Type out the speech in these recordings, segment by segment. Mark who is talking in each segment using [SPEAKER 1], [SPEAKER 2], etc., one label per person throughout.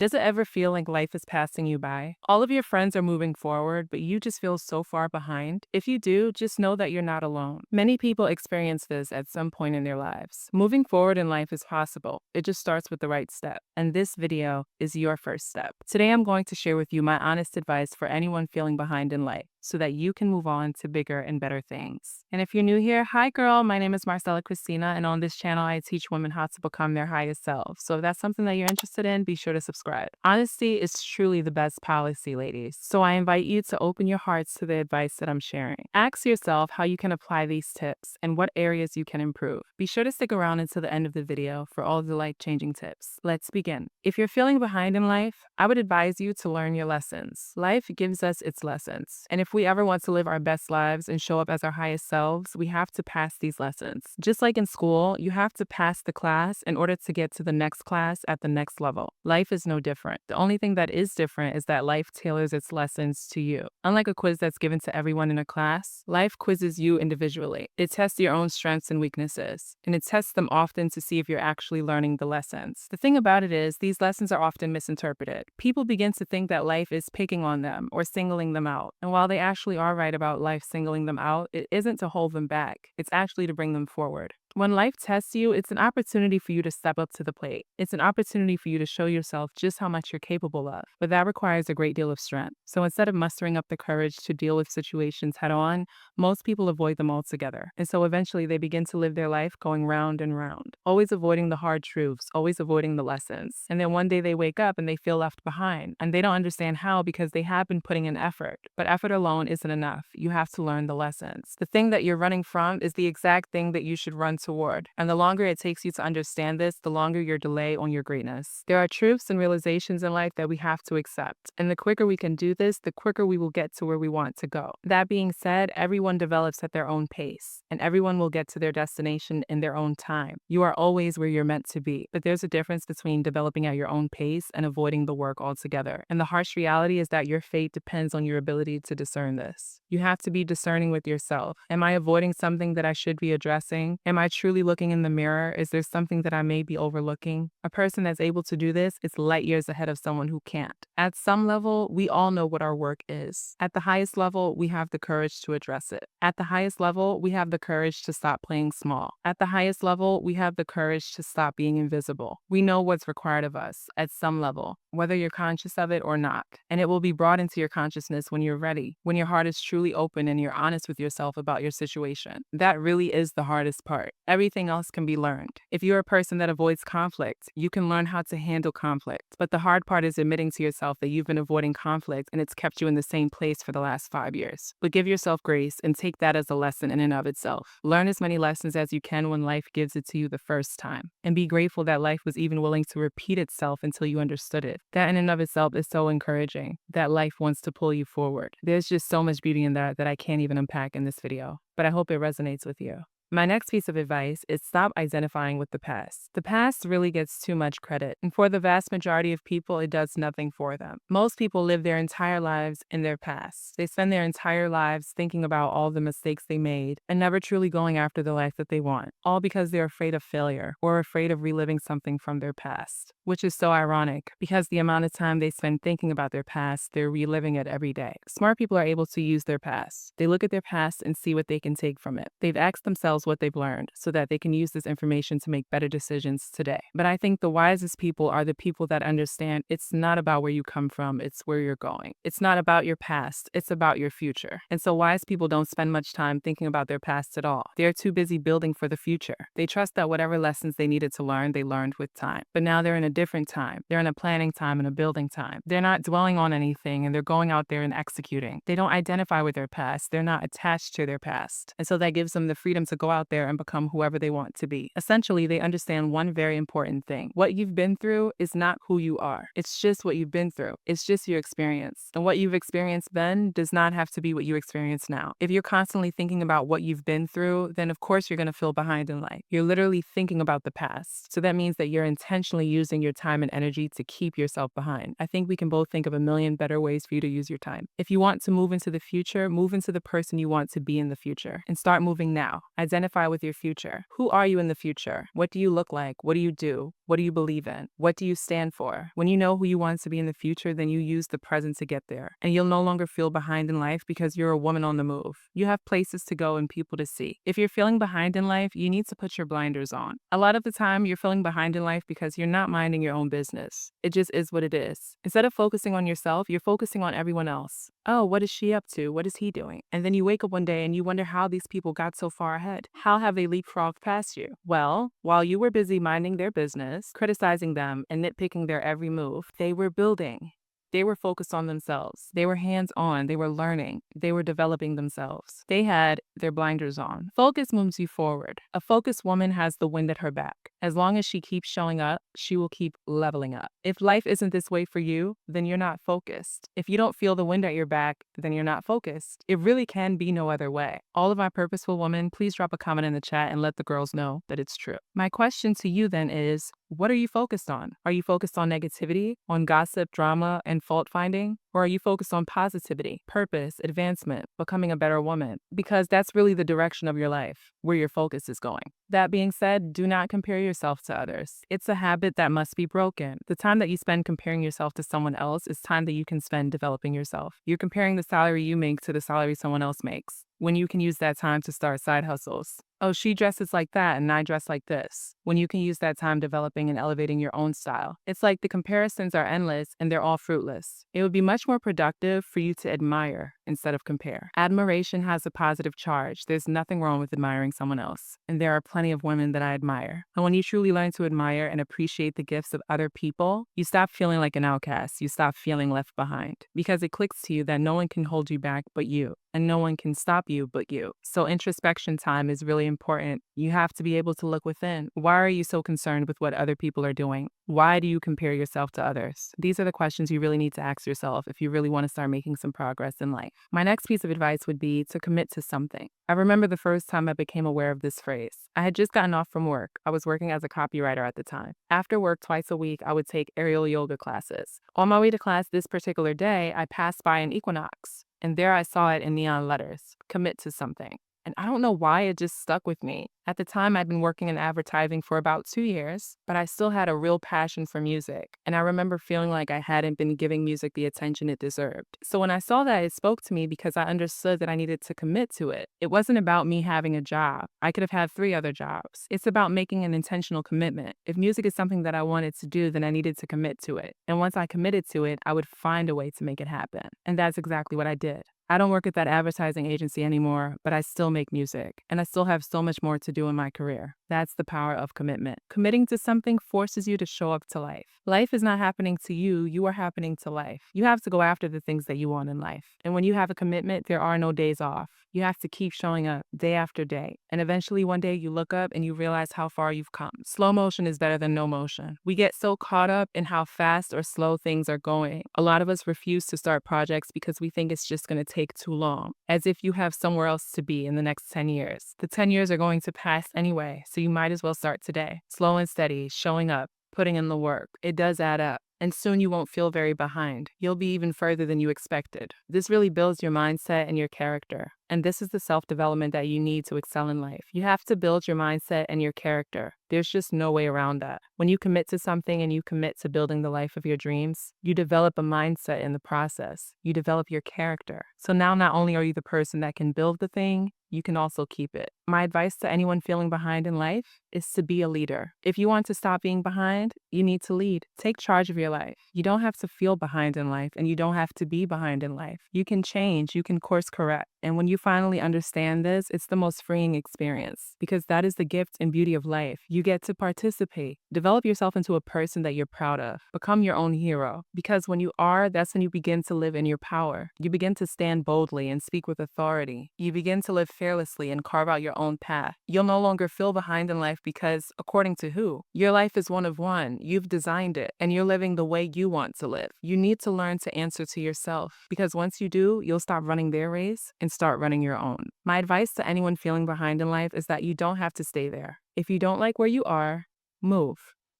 [SPEAKER 1] Does it ever feel like life is passing you by? All of your friends are moving forward, but you just feel so far behind? If you do, just know that you're not alone. Many people experience this at some point in their lives. Moving forward in life is possible. It just starts with the right step. And this video is your first step. Today, I'm going to share with you my honest advice for anyone feeling behind in life, so that you can move on to bigger and better things. And if you're new here, hi girl, my name is Marsella Christina, and on this channel, I teach women how to become their highest selves. So if that's something that you're interested in, be sure to subscribe. Honesty is truly the best policy, ladies. So I invite you to open your hearts to the advice that I'm sharing. Ask yourself how you can apply these tips and what areas you can improve. Be sure to stick around until the end of the video for all the life-changing tips. Let's begin. If you're feeling behind in life, I would advise you to learn your lessons. Life gives us its lessons. And if we ever want to live our best lives and show up as our highest selves, we have to pass these lessons. Just like in school, you have to pass the class in order to get to the next class at the next level. Life is no different. The only thing that is different is that life tailors its lessons to you. Unlike a quiz that's given to everyone in a class, life quizzes you individually. It tests your own strengths and weaknesses, and it tests them often to see if you're actually learning the lessons. The thing about it is, these lessons are often misinterpreted. People begin to think that life is picking on them or singling them out, and while they actually are right about life singling them out, it isn't to hold them back. It's actually to bring them forward. When life tests you, it's an opportunity for you to step up to the plate. It's an opportunity for you to show yourself just how much you're capable of, but that requires a great deal of strength. So instead of mustering up the courage to deal with situations head on, most people avoid them altogether. And so eventually they begin to live their life going round and round, always avoiding the hard truths, always avoiding the lessons. And then one day they wake up and they feel left behind, and they don't understand how, because they have been putting in effort. But effort alone isn't enough. You have to learn the lessons. The thing that you're running from is the exact thing that you should run toward. And the longer it takes you to understand this, the longer your delay on your greatness. There are truths and realizations in life that we have to accept. And the quicker we can do this, the quicker we will get to where we want to go. That being said, everyone develops at their own pace, and everyone will get to their destination in their own time. You are always where you're meant to be. But there's a difference between developing at your own pace and avoiding the work altogether. And the harsh reality is that your fate depends on your ability to discern this. You have to be discerning with yourself. Am I avoiding something that I should be addressing? Am I truly looking in the mirror? Is there something that I may be overlooking? A person that's able to do this is light years ahead of someone who can't. At some level, we all know what our work is. At the highest level, we have the courage to address it. At the highest level, we have the courage to stop playing small. At the highest level, we have the courage to stop being invisible. We know what's required of us at some level, whether you're conscious of it or not. And it will be brought into your consciousness when you're ready, when your heart is truly open and you're honest with yourself about your situation. That really is the hardest part. Everything else can be learned. If you're a person that avoids conflict, you can learn how to handle conflict. But the hard part is admitting to yourself that you've been avoiding conflict and it's kept you in the same place for the last 5 years. But give yourself grace and take that as a lesson in and of itself. Learn as many lessons as you can when life gives it to you the first time. And be grateful that life was even willing to repeat itself until you understood it. That in and of itself is so encouraging, that life wants to pull you forward. There's just so much beauty in that I can't even unpack in this video, but I hope it resonates with you. My next piece of advice is stop identifying with the past. The past really gets too much credit, and for the vast majority of people, it does nothing for them. Most people live their entire lives in their past. They spend their entire lives thinking about all the mistakes they made and never truly going after the life that they want, all because they're afraid of failure or afraid of reliving something from their past, which is so ironic because the amount of time they spend thinking about their past, they're reliving it every day. Smart people are able to use their past. They look at their past and see what they can take from it. They've asked themselves what they've learned so that they can use this information to make better decisions today. But I think the wisest people are the people that understand it's not about where you come from, it's where you're going. It's not about your past, it's about your future. And so wise people don't spend much time thinking about their past at all. They're too busy building for the future. They trust that whatever lessons they needed to learn, they learned with time. But now they're in a different time. They're in a planning time and a building time. They're not dwelling on anything and they're going out there and executing. They don't identify with their past. They're not attached to their past. And so that gives them the freedom to go out there and become whoever they want to be. Essentially, they understand one very important thing. What you've been through is not who you are. It's just what you've been through. It's just your experience. And what you've experienced then does not have to be what you experience now. If you're constantly thinking about what you've been through, then of course you're going to feel behind in life. You're literally thinking about the past. So that means that you're intentionally using your time and energy to keep yourself behind. I think we can both think of a million better ways for you to use your time. If you want to move into the future, move into the person you want to be in the future and start moving now. Identify Identify with your future. Who are you in the future? What do you look like? What do you do? What do you believe in? What do you stand for? When you know who you want to be in the future, then you use the present to get there. And you'll no longer feel behind in life because you're a woman on the move. You have places to go and people to see. If you're feeling behind in life, you need to put your blinders on. A lot of the time, you're feeling behind in life because you're not minding your own business. It just is what it is. Instead of focusing on yourself, you're focusing on everyone else. Oh, what is she up to? What is he doing? And then you wake up one day and you wonder how these people got so far ahead. How have they leapfrogged past you? Well, while you were busy minding their business, criticizing them, and nitpicking their every move, they were building. They were focused on themselves. They were hands-on. They were learning. They were developing themselves. They had their blinders on. Focus moves you forward. A focused woman has the wind at her back. As long as she keeps showing up, she will keep leveling up. If life isn't this way for you, then you're not focused. If you don't feel the wind at your back, then you're not focused. It really can be no other way. All of my purposeful women, please drop a comment in the chat and let the girls know that it's true. My question to you then is, what are you focused on? Are you focused on negativity, on gossip, drama, and fault finding? Or are you focused on positivity, purpose, advancement, becoming a better woman? Because that's really the direction of your life, where your focus is going. That being said, do not compare yourself to others. It's a habit that must be broken. The time that you spend comparing yourself to someone else is time that you can spend developing yourself. You're comparing the salary you make to the salary someone else makes, when you can use that time to start side hustles. Oh, she dresses like that and I dress like this, when you can use that time developing and elevating your own style. It's like the comparisons are endless and they're all fruitless. It would be much more productive for you to admire instead of compare. Admiration has a positive charge. There's nothing wrong with admiring someone else. And there are plenty of women that I admire. And when you truly learn to admire and appreciate the gifts of other people, you stop feeling like an outcast. You stop feeling left behind, because it clicks to you that no one can hold you back but you. And no one can stop you but you. So introspection time is really important. You have to be able to look within. Why are you so concerned with what other people are doing? Why do you compare yourself to others? These are the questions you really need to ask yourself if you really want to start making some progress in life. My next piece of advice would be to commit to something. I remember the first time I became aware of this phrase. I had just gotten off from work. I was working as a copywriter at the time. After work twice a week, I would take aerial yoga classes. On my way to class this particular day, I passed by an equinox. And there I saw it in neon letters, commit to something. And I don't know why it just stuck with me. At the time, I'd been working in advertising for about 2 years, but I still had a real passion for music. And I remember feeling like I hadn't been giving music the attention it deserved. So when I saw that, it spoke to me because I understood that I needed to commit to it. It wasn't about me having a job. I could have had 3 other jobs. It's about making an intentional commitment. If music is something that I wanted to do, then I needed to commit to it. And once I committed to it, I would find a way to make it happen. And that's exactly what I did. I don't work at that advertising agency anymore, but I still make music, and I still have so much more to do in my career. That's the power of commitment. Committing to something forces you to show up to life. Life is not happening to you, you are happening to life. You have to go after the things that you want in life. And when you have a commitment, there are no days off. You have to keep showing up day after day. And eventually one day you look up and you realize how far you've come. Slow motion is better than no motion. We get so caught up in how fast or slow things are going. A lot of us refuse to start projects because we think it's just going to take too long, as if you have somewhere else to be in the next 10 years. The 10 years are going to pass anyway, so you might as well start today. Slow and steady, showing up, putting in the work. It does add up. And soon you won't feel very behind. You'll be even further than you expected. This really builds your mindset and your character. And this is the self-development that you need to excel in life. You have to build your mindset and your character. There's just no way around that. When you commit to something and you commit to building the life of your dreams, you develop a mindset in the process. You develop your character. So now not only are you the person that can build the thing, you can also keep it. My advice to anyone feeling behind in life is to be a leader. If you want to stop being behind, you need to lead. Take charge of your life. You don't have to feel behind in life, and you don't have to be behind in life. You can change, you can course correct. And when you finally understand this, it's the most freeing experience, because that is the gift and beauty of life. You get to participate. Develop yourself into a person that you're proud of. Become your own hero, because when you are, that's when you begin to live in your power. You begin to stand boldly and speak with authority. You begin to live fearlessly and carve out your own path. You'll no longer feel behind in life because, according to who? Your life is one of one. You've designed it, and you're living the way you want to live. You need to learn to answer to yourself, because once you do, you'll stop running their race and start running your own. My advice to anyone feeling behind in life is that you don't have to stay there. If you don't like where you are, move.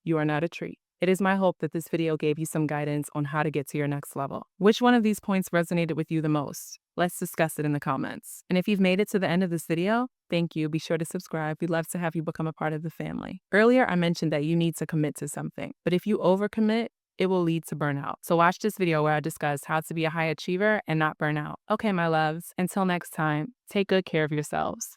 [SPEAKER 1] You are not a tree. It is my hope that this video gave you some guidance on how to get to your next level. Which one of these points resonated with you the most? Let's discuss it in the comments. And if you've made it to the end of this video, thank you. Be sure to subscribe. We'd love to have you become a part of the family. Earlier, I mentioned that you need to commit to something, but if you overcommit, it will lead to burnout. So watch this video where I discuss how to be a high achiever and not burn out. Okay, my loves, until next time, take good care of yourselves.